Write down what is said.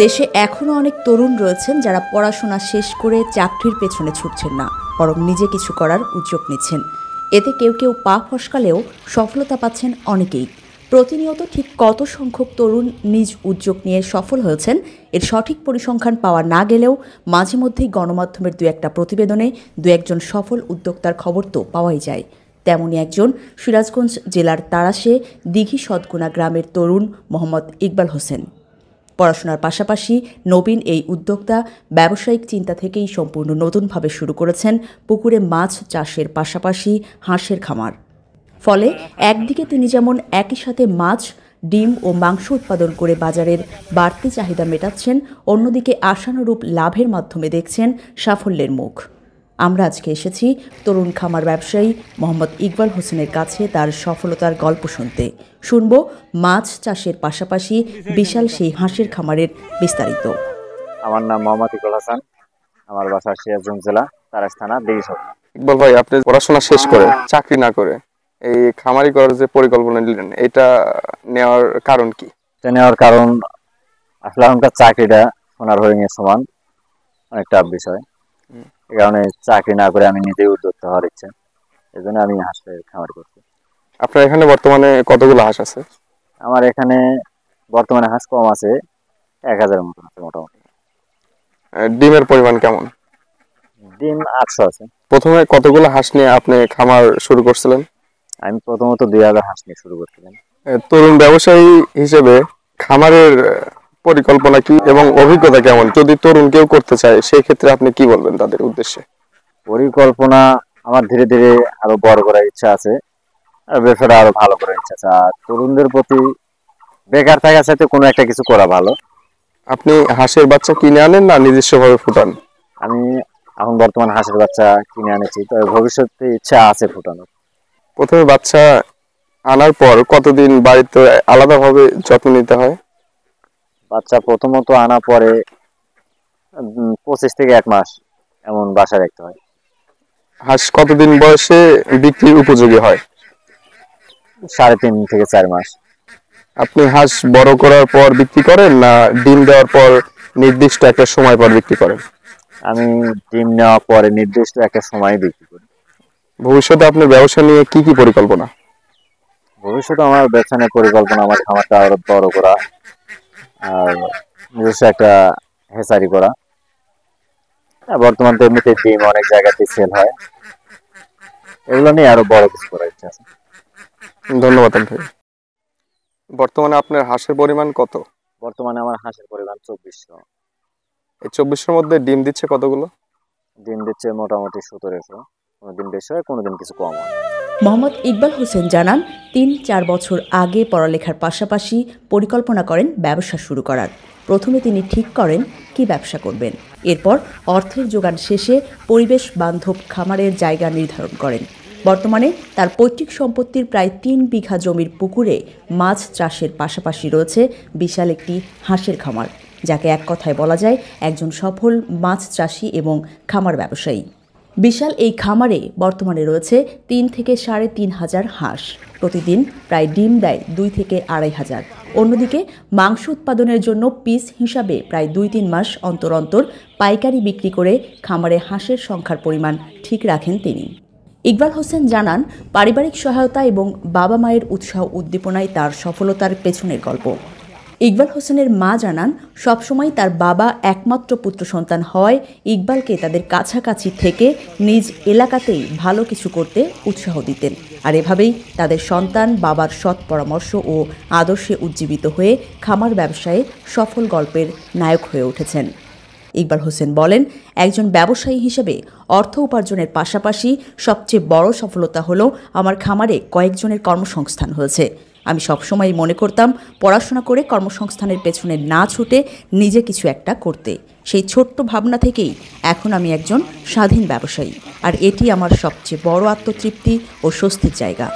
দেশে এখনও অনেক তরুণ রয়েছেন যারা পড়াশোনা শেষ করে চাকরির পেছনে ছুটছেন না, বরং নিজে কিছু করার উদ্যোগ নিচ্ছেন। এতে কেউ কেউ পা ফসকালেও সফলতা পাচ্ছেন অনেকেই। প্রতিনিয়ত ঠিক কত সংখ্যক তরুণ নিজ উদ্যোগ নিয়ে সফল হয়েছেন এর সঠিক পরিসংখ্যান পাওয়া না গেলেও মাঝে মধ্যেই গণমাধ্যমের দু একটা প্রতিবেদনে দু একজন সফল উদ্যোক্তার খবর তো পাওয়াই যায়। তেমনই একজন সিরাজগঞ্জ জেলার তাড়াশে দিঘি সদগুনা গ্রামের তরুণ মোহাম্মদ ইকবাল হোসেন। পড়াশোনার পাশাপাশি নবীন এই উদ্যোক্তা ব্যবসায়িক চিন্তা থেকেই সম্পূর্ণ নতুনভাবে শুরু করেছেন পুকুরে মাছ চাষের পাশাপাশি হাঁসের খামার। ফলে একদিকে তিনি যেমন একই সাথে মাছ, ডিম ও মাংস উৎপাদন করে বাজারের বাড়তি চাহিদা মেটাচ্ছেন, অন্যদিকে আশানুরূপ লাভের মাধ্যমে দেখছেন সাফল্যের মুখ। আমরা আজকে এসেছি তরুণ খামার ব্যবসায়ী মোহাম্মদ ইকবাল হোসেনের কাছে তার সফলতার গল্প শুনতে। শুনব মাছ চাষের পাশাপাশি বিশাল সেই হাঁসের খামারের বিস্তারিত। আমার নাম মোহাম্মদ ইকবাল হাসান, আমার বাসা সিরাজগঞ্জ জেলা তারাস থানা দিঘি সদর। ইকবাল ভাই, আপনি পড়াশোনা শেষ করে চাকরি না করে এই খামারি করার যে পরিকল্পনা নিলেন, এটা নেওয়ার কারণ কি? এটা নেওয়ার কারণ আসলে এখনকার চাকরিটা সোনার হরিণের সমান, অনেক টাফ বিষয়। এই কারণে চাকরি না করে আমি নিজেই উদ্যোক্তা হওয়ার ইচ্ছা, এই জন্য আমি হাঁসের খামার করছি। আপনার এখানে বর্তমানে কতগুলো হাঁস আছে? আমার এখানে বর্তমানে হাঁস কম আছে, 1000-এর মতো আছে মোটামুটি। ডিমের পরিমাণ কেমন? ডিম 800 আছে। প্রথমে কতগুলো হাঁস নিয়ে আপনি খামার শুরু করছিলেন? আমি প্রথমত 2000 হাঁস নিয়ে শুরু করছিলাম। তরুণ ব্যবসায়ী হিসেবে খামারের পরিকল্পনা কি এবং অভিজ্ঞতা কেমন? যদি তরুণ কেউ করতে চায় সেই ক্ষেত্রে আপনি কি বলবেন তাদের উদ্দেশ্যে? পরিকল্পনা আমার ধীরে ধীরে আরো বড় করার ইচ্ছা আছে, আর ব্যবসাটা আরো ভালো করার ইচ্ছা আছে। আর তরুণদের প্রতি বেকার থাকার সাথে কোনো একটা কিছু করা ভালো। আপনি হাঁসের বাচ্চা কিনে আনেন না নিজস্বভাবে ফুটান? আমি এখন বর্তমান হাঁসের বাচ্চা কিনে আনেছি, তবে ভবিষ্যতে ইচ্ছা আছে ফুটানোর। প্রথমে বাচ্চা আনার পর কতদিন বাড়িতে আলাদাভাবে যত্ন নিতে হয়? বাচ্চা প্রথমত আনার পরে 25 থেকে 1 মাস এমন বাসায় রাখতে হয়। হাঁস কতদিন বয়সে বিক্রির উপযোগী হয়? 3.5 থেকে 4 মাস। আপনি হাঁস বড় করার পর বিক্রি করেন না ডিম দেওয়ার পর নির্দিষ্ট একটা সময় পর বিক্রি করেন? আমি ডিম নেওয়ার পরে নির্দিষ্ট একটা সময় বিক্রি করি। ভবিষ্যতে আপনার ব্যবসা নিয়ে কি কি পরিকল্পনা? ভবিষ্যতে আমার ব্যবসা নিয়ে পরিকল্পনা আমার খামারটা আরো বড় করা, আর নিজস্ব একটা হেসারি করা। বর্তমান তো এমনিতে ডিম অনেক জায়গাতে সেল হয়, এগুলো নিয়ে আরো বড় কিছু করার ইচ্ছা আছে। ধন্যবাদ ভাই। বর্তমানে আপনার হাঁসের পরিমাণ কত? বর্তমানে আমার হাঁসের পরিমাণ 2400। এই 2400-এর মধ্যে ডিম দিচ্ছে কতগুলো? ডিম দিচ্ছে মোটামুটি 1700, কোনোদিন বেশি হয় কোনোদিন কিছু কম হয়। মোহাম্মদ ইকবাল হোসেন জানান, 3-4 বছর আগে পড়ালেখার পাশাপাশি পরিকল্পনা করেন ব্যবসা শুরু করার। প্রথমে তিনি ঠিক করেন কি ব্যবসা করবেন, এরপর অর্থের জোগান শেষে পরিবেশ বান্ধব খামারের জায়গা নির্ধারণ করেন। বর্তমানে তার পৈতৃক সম্পত্তির প্রায় 3 বিঘা জমির পুকুরে মাছ চাষের পাশাপাশি রয়েছে বিশাল একটি হাঁসের খামার, যাকে এক কথায় বলা যায় একজন সফল মাছ চাষি এবং খামার ব্যবসায়ী। বিশাল এই খামারে বর্তমানে রয়েছে 3 থেকে 3500 হাঁস। প্রতিদিন প্রায় ডিম দেয় 2 থেকে 2500। অন্যদিকে মাংস উৎপাদনের জন্য পিস হিসাবে প্রায় 2-3 মাস অন্তর অন্তর পাইকারি বিক্রি করে খামারে হাঁসের সংখ্যার পরিমাণ ঠিক রাখেন তিনি। ইকবাল হোসেন জানান, পারিবারিক সহায়তা এবং বাবা মায়ের উৎসাহ উদ্দীপনায় তার সফলতার পেছনের গল্প। ইকবাল হোসেনের মা জানান, সবসময় তার বাবা একমাত্র পুত্র সন্তান হওয়ায় ইকবালকে তাদের কাছাকাছি থেকে নিজ এলাকাতেই ভালো কিছু করতে উৎসাহ দিতেন। আর এভাবেই তাদের সন্তান বাবার সৎ পরামর্শ ও আদর্শে উজ্জীবিত হয়ে খামার ব্যবসায়ে সফল গল্পের নায়ক হয়ে উঠেছেন। ইকবাল হোসেন বলেন, একজন ব্যবসায়ী হিসেবে অর্থ উপার্জনের পাশাপাশি সবচেয়ে বড় সফলতা হলো আমার খামারে কয়েকজনের কর্মসংস্থান হয়েছে। আমি সবসময় মনে করতাম পড়াশোনা করে কর্মসংস্থানের পেছনে না ছুটে নিজে কিছু একটা করতে। সেই ছোট্ট ভাবনা থেকেই এখন আমি একজন স্বাধীন ব্যবসায়ী, আর এটি আমার সবচেয়ে বড় আত্মতৃপ্তি ও স্বস্তির জায়গা।